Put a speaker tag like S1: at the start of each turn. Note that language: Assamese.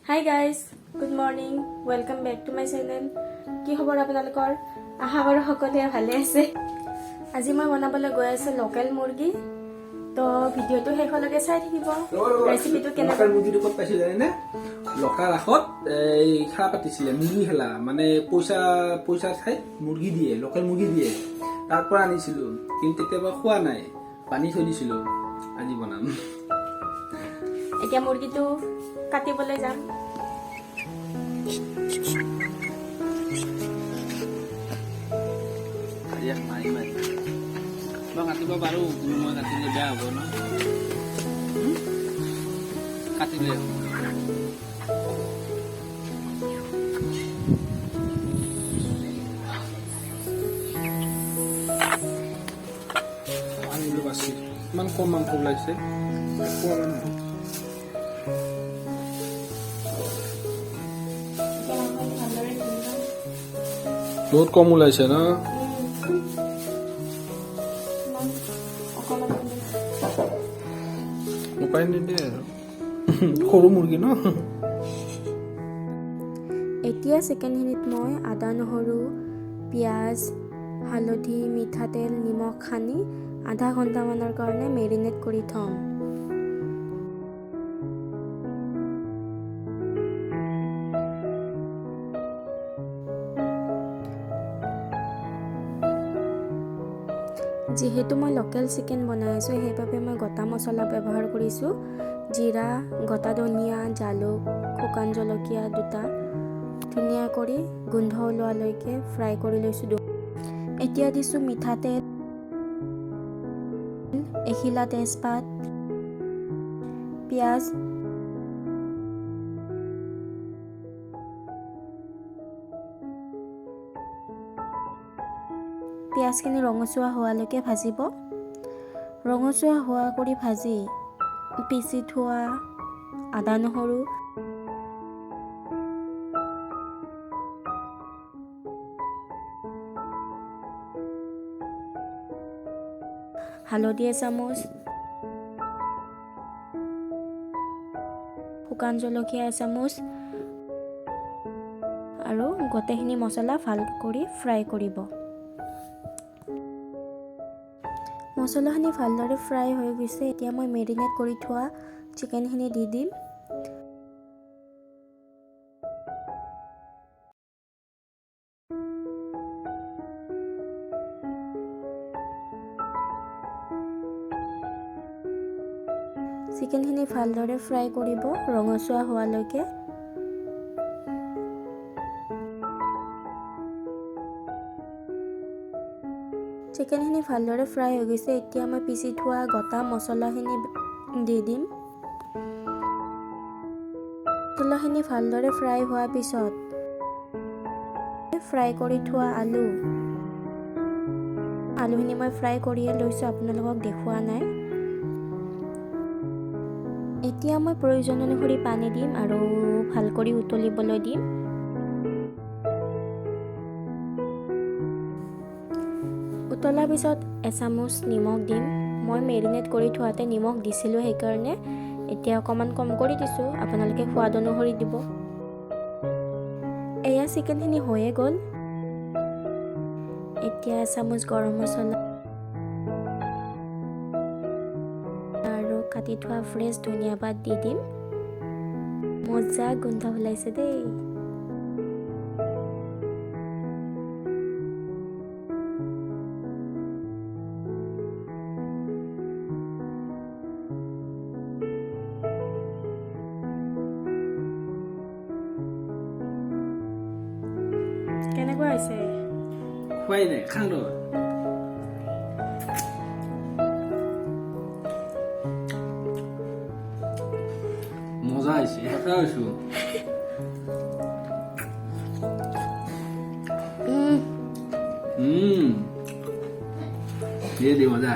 S1: Hi guys, good morning. Welcome back to my channel. কি খবৰ আপোনালোকৰ? আশা কৰো সকলোৱে ভালে আছে। আজি মই বনাবলৈ গৈ আছো লোকেল মুৰ্গী। তো ভিডিওটো শেষলৈকে চাই থাকিব। ৰেচিপিটো কেনেকৈ
S2: লোকেল মুৰ্গীটো ক'ত পাইছিল জানেনে? লোকেল ৰাখত এই খেলা পাতিছিলে মুৰ্গী খেলা মানে পইচা খাই মুৰ্গী দিয়ে লোকেল মুৰ্গী দিয়ে তাৰ পৰা আনিছিলো কিন্তু কেতিয়াবা খোৱা নাই পানী থৈ দিছিলো আজি বনাম।
S1: এতিয়া মুৰ্গীটো কাটিবলৈ যাম।
S2: মাৰি মই কাটিব পাৰো মই কাটিলে বেয়া হ'ব ন কাটিলে আনিলো বাছি ইমান কম মাংস ওলাইছে বহুত কম ওলাইছে ন উপায় নিদিয়ে আৰু সৰু মুৰ্গী ন
S1: এতিয়া চিকেনখিনিত মই আদা নহৰু পিঁয়াজ হালধি মিঠাতেল নিমখ সানি আধা ঘণ্টামানৰ কাৰণে মেৰিনেট কৰি থ'ম। যিহেতু মই লোকেল চিকেন বনাই আছোঁ সেইবাবে মই গোটা মছলা ব্যৱহাৰ কৰিছোঁ। জিৰা গোটা ধনিয়া জালুক শুকান জলকীয়া দুটা ধুনীয়া কৰি গোন্ধ ওলোৱালৈকে ফ্ৰাই কৰি লৈছোঁ। এতিয়া দিছোঁ মিঠাতেল এখিলা তেজপাত পিঁয়াজ পিঁয়াজখিনি ৰঙচুৱা হোৱালৈকে ভাজিব। ৰঙচুৱা হোৱা কৰি ভাজি পিচি থোৱা আদা নহৰু হালধি এচামুচ শুকান জলকীয়া এচামুচ আৰু গোটেইখিনি মছলা ভাল কৰি ফ্ৰাই কৰিব। মছলাখিনি ভালদৰে ফ্ৰাই হৈ গৈছে। এতিয়া মই মেৰিনেট কৰি থোৱা চিকেনখিনি দি দিম। চিকেনখিনি ভালদৰে ফ্ৰাই কৰিব ৰঙচুৱা হোৱালৈকে। চিকেনখিনি ভালদৰে ফ্ৰাই হৈ গৈছে। এতিয়া মই পিচি থোৱা গোটা মছলাখিনি দি দিম। মছলাখিনি ভালদৰে ফ্ৰাই হোৱাৰ পিছত ফ্ৰাই কৰি থোৱা আলুখিনি মই ফ্ৰাই কৰিয়ে লৈছোঁ, আপোনালোকক দেখুওৱা নাই। এতিয়া মই প্ৰয়োজন অনুসৰি পানী দিম আৰু ভাল কৰি উতলিবলৈ দিম। উতলাৰ পিছত এচামুচ নিমখ দিম। মই মেৰিনেট কৰি থোৱাতে নিমখ দিছিলোঁ সেইকাৰণে এতিয়া অকণমান কম কৰি দিছোঁ, আপোনালোকে সোৱাদ অনুসৰি দিব। এয়া চিকেনখিনি হৈয়ে গ'ল। এতিয়া এচামুচ গৰম মছলা আৰু কাটি থোৱা ফ্ৰেছ ধনিয়া পাত দি দিম। মজা গোন্ধ ওলাইছে দেই। কেনেকুৱা হৈছে?
S2: খোৱাই নাই খাং ৰ মজা হৈছে সঁচা হৈছো। দিয়ে দি মজা।